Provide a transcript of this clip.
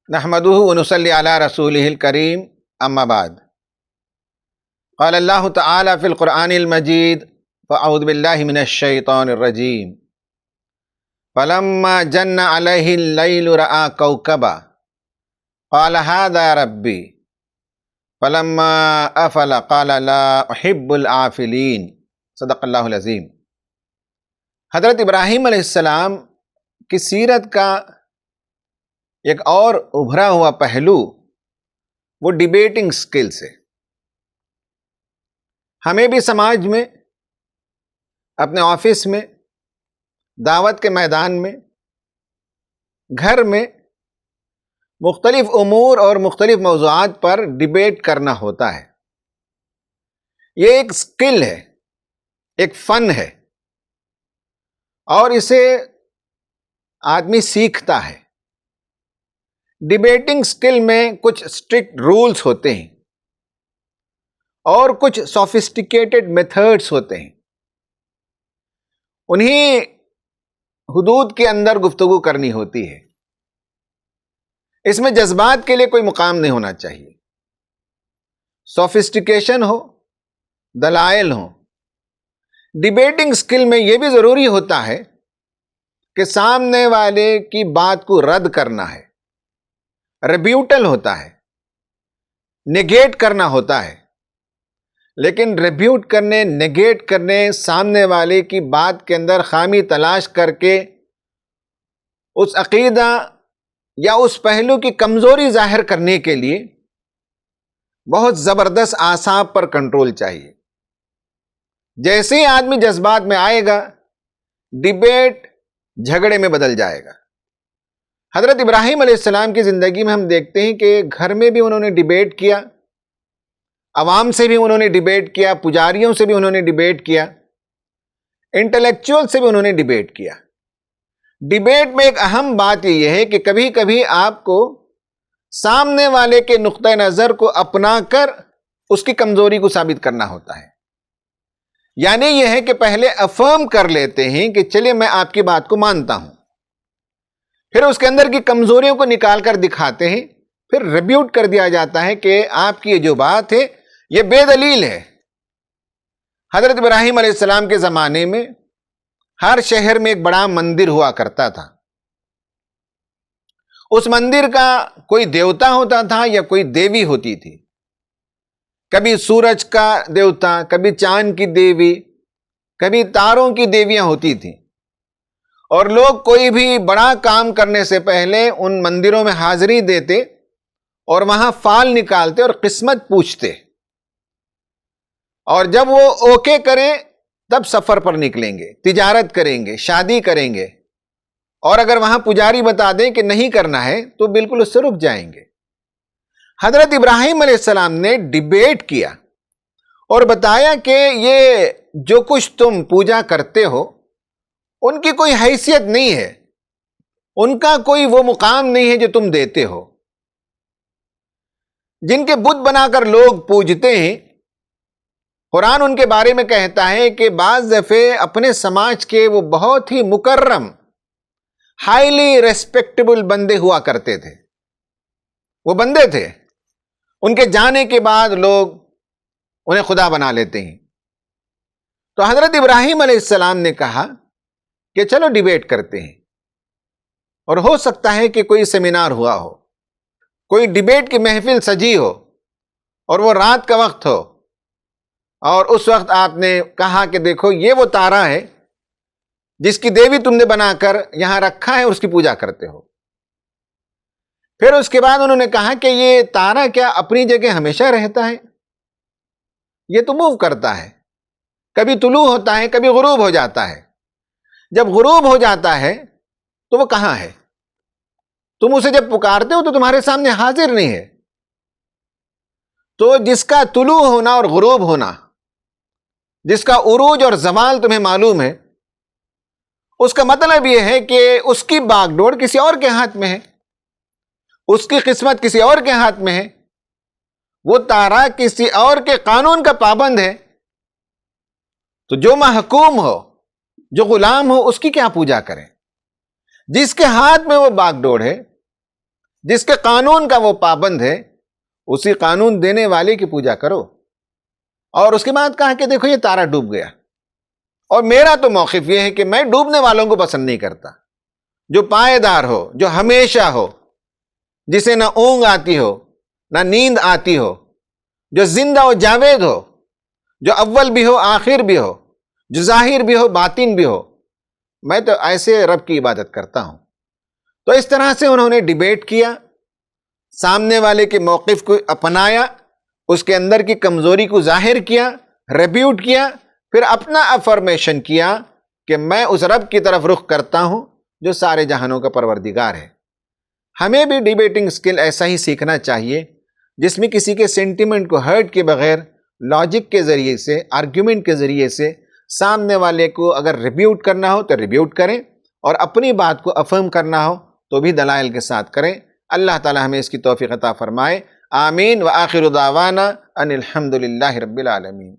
نحمده ونصلي على رسوله الكريم اما بعد قال الله تعالى في القرآن المجيد فاعوذ بالله من الشيطان الرجيم فلما جن عليه الليل رأى كوكبا قال هذا ربي فلما افل قال لا احب الآفلين صدق اللہ العظیم۔ حضرت ابراہیم علیہ السلام کی سیرت کا ایک اور ابھرا ہوا پہلو وہ ڈیبیٹنگ سکلز ہے۔ ہمیں بھی سماج میں، اپنے آفس میں، دعوت کے میدان میں، گھر میں مختلف امور اور مختلف موضوعات پر ڈیبیٹ کرنا ہوتا ہے۔ یہ ایک سکل ہے، ایک فن ہے، اور اسے آدمی سیکھتا ہے۔ ڈیبیٹنگ سکل میں کچھ اسٹرکٹ رولز ہوتے ہیں اور کچھ سوفسٹیکیٹڈ میتھڈز ہوتے ہیں۔ انہیں حدود کے اندر گفتگو کرنی ہوتی ہے۔ اس میں جذبات کے لیے کوئی مقام نہیں ہونا چاہیے۔ سوفسٹیکیشن ہو، دلائل ہوں۔ ڈیبیٹنگ سکل میں یہ بھی ضروری ہوتا ہے کہ سامنے والے کی بات کو رد کرنا ہے، ریبیوٹل ہوتا ہے، نیگیٹ کرنا ہوتا ہے۔ لیکن ریبیوٹ کرنے، نیگیٹ کرنے، سامنے والے کی بات کے اندر خامی تلاش کر کے اس عقیدہ یا اس پہلو کی کمزوری ظاہر کرنے کے لیے بہت زبردست اعصاب پر کنٹرول چاہیے۔ جیسے ہی آدمی جذبات میں آئے گا، ڈیبیٹ جھگڑے میں بدل جائے گا۔ حضرت ابراہیم علیہ السلام کی زندگی میں ہم دیکھتے ہیں کہ گھر میں بھی انہوں نے ڈیبیٹ کیا، عوام سے بھی انہوں نے ڈیبیٹ کیا، پجاریوں سے بھی انہوں نے ڈیبیٹ کیا، انٹلیکچوئل سے بھی انہوں نے ڈیبیٹ کیا۔ ڈیبیٹ میں ایک اہم بات یہ ہے کہ کبھی کبھی آپ کو سامنے والے کے نقطہ نظر کو اپنا کر اس کی کمزوری کو ثابت کرنا ہوتا ہے۔ یعنی یہ ہے کہ پہلے افرم کر لیتے ہیں کہ چلیے میں آپ کی بات کو مانتا ہوں، پھر اس کے اندر کی کمزوریوں کو نکال کر دکھاتے ہیں، پھر ریبیوٹ کر دیا جاتا ہے کہ آپ کی یہ جو بات ہے یہ بے دلیل ہے۔ حضرت ابراہیم علیہ السلام کے زمانے میں ہر شہر میں ایک بڑا مندر ہوا کرتا تھا۔ اس مندر کا کوئی دیوتا ہوتا تھا یا کوئی دیوی ہوتی تھی۔ کبھی سورج کا دیوتا، کبھی چاند کی دیوی، کبھی تاروں کی دیویاں ہوتی تھیں۔ اور لوگ کوئی بھی بڑا کام کرنے سے پہلے ان مندروں میں حاضری دیتے اور وہاں فال نکالتے اور قسمت پوچھتے، اور جب وہ اوکے کریں تب سفر پر نکلیں گے، تجارت کریں گے، شادی کریں گے، اور اگر وہاں پجاری بتا دیں کہ نہیں کرنا ہے تو بالکل اس سے رک جائیں گے۔ حضرت ابراہیم علیہ السلام نے ڈیبیٹ کیا اور بتایا کہ یہ جو کچھ تم پوجا کرتے ہو ان کی کوئی حیثیت نہیں ہے، ان کا کوئی وہ مقام نہیں ہے جو تم دیتے ہو۔ جن کے بت بنا کر لوگ پوجتے ہیں، قرآن ان کے بارے میں کہتا ہے کہ بعض دفعے اپنے سماج کے وہ بہت ہی مکرم، ہائیلی ریسپیکٹیبل بندے ہوا کرتے تھے۔ وہ بندے تھے، ان کے جانے کے بعد لوگ انہیں خدا بنا لیتے ہیں۔ تو حضرت ابراہیم علیہ السلام نے کہا کہ چلو ڈیبیٹ کرتے ہیں، اور ہو سکتا ہے کہ کوئی سیمینار ہوا ہو، کوئی ڈیبیٹ کی محفل سجی ہو، اور وہ رات کا وقت ہو، اور اس وقت آپ نے کہا کہ دیکھو یہ وہ تارا ہے جس کی دیوی تم نے بنا کر یہاں رکھا ہے اور اس کی پوجا کرتے ہو۔ پھر اس کے بعد انہوں نے کہا کہ یہ تارا کیا اپنی جگہ ہمیشہ رہتا ہے؟ یہ تو موو کرتا ہے، کبھی طلوع ہوتا ہے، کبھی غروب ہو جاتا ہے۔ جب غروب ہو جاتا ہے تو وہ کہاں ہے؟ تم اسے جب پکارتے ہو تو تمہارے سامنے حاضر نہیں ہے۔ تو جس کا طلوع ہونا اور غروب ہونا، جس کا عروج اور زوال تمہیں معلوم ہے، اس کا مطلب یہ ہے کہ اس کی باغ ڈور کسی اور کے ہاتھ میں ہے، اس کی قسمت کسی اور کے ہاتھ میں ہے، وہ تارا کسی اور کے قانون کا پابند ہے۔ تو جو محکوم ہو، جو غلام ہو، اس کی کیا پوجا کریں؟ جس کے ہاتھ میں وہ باغ ڈور ہے، جس کے قانون کا وہ پابند ہے اسی قانون دینے والے کی پوجا کرو۔ اور اس کے بعد کہا کہ دیکھو یہ تارا ڈوب گیا، اور میرا تو موقف یہ ہے کہ میں ڈوبنے والوں کو پسند نہیں کرتا، جو پائیدار ہو، جو ہمیشہ ہو، جسے نہ اونگ آتی ہو نہ نیند آتی ہو، جو زندہ و جاوید ہو، جو اول بھی ہو آخر بھی ہو، جو ظاہر بھی ہو باطن بھی ہو، میں تو ایسے رب کی عبادت کرتا ہوں۔ تو اس طرح سے انہوں نے ڈیبیٹ کیا، سامنے والے کے موقف کو اپنایا، اس کے اندر کی کمزوری کو ظاہر کیا، ریبیوٹ کیا، پھر اپنا افرمیشن کیا کہ میں اس رب کی طرف رخ کرتا ہوں جو سارے جہانوں کا پروردگار ہے۔ ہمیں بھی ڈیبیٹنگ سکل ایسا ہی سیکھنا چاہیے جس میں کسی کے سینٹیمنٹ کو ہرٹ کے بغیر لاجک کے ذریعے سے، آرگیومنٹ کے ذریعے سے سامنے والے کو اگر ریبیوٹ کرنا ہو تو ریبیوٹ کریں، اور اپنی بات کو افرم کرنا ہو تو بھی دلائل کے ساتھ کریں۔ اللہ تعالی ہمیں اس کی توفیق عطا فرمائے، آمین۔ وآخر دعوانا ان الحمد للہ رب العالمین۔